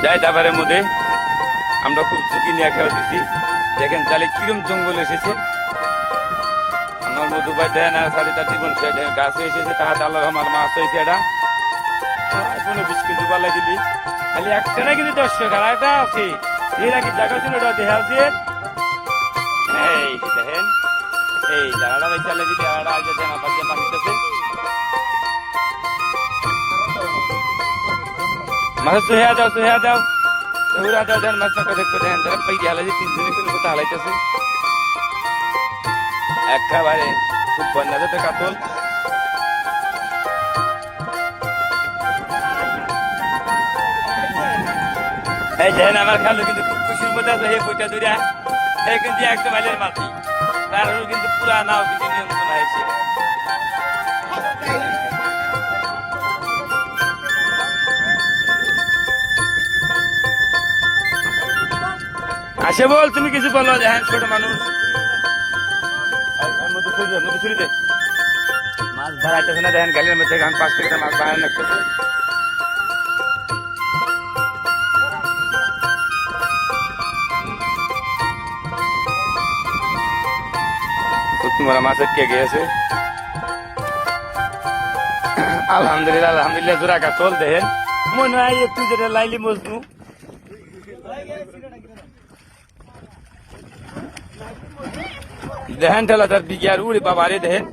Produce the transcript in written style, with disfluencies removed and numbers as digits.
যাই তারপরে মধ্যে আমরা খুব ঝুঁকি নিয়ে খেলা দিচ্ছি। দেখেন তাহলে কিরম জঙ্গল এসেছে। আমার মধু ভাই দেয় না সাড়ে তার জীবন গাছে এসেছে তাহাতে আল্লাহ আমার মাছ হয়েছে এটা কোনো বিস্কুট পাল্লাই দিলি খালি একটা না কিন্তু 10 টাকা একটা আছে এর আগে জায়গার জন্য ওটা দেখা আছে। এই দেখেন এই জায়গাটা ভাই চালে দিদি জায়গাটা আগে দেন আপাকে পানিতেছে মাছ সোহেয়া দাও ওরা দাও দেন মাছটা দেখতে দেখেন তারা পাই হালাইছে 3 দিনে কোনো কথা হালাইতেছে একেবারে খুব বন্যা যাতে কাতল। এই দেখেন আমার খালু কিন্তু খুব খুশির মধ্যে আছে এই বইটা দুইটা এই কিন্তু একদম আইলের মাটি তার কিন্তু পুরা নাও কিন্তু নিয়ন্ত্রণ হয়েছে। আসে বল তুমি কিছু বলো দেখেন ছোট মানুষ মাছ ধরাইতেছে না দেখেন গালের মধ্যে গান 5 টাকা মাছ বাড়ানো লাগতেছে। তোমার মাছের কে গিয়েছে আলহামদুলিল্লাহ আলহামদুলিল্লাহ জোড়া কা চল দেখেন মনে হয় একটু যেটা লাইলি মজনু দেখেন ঠেলা তার বিঘার উড়ে বাবারে দেখেন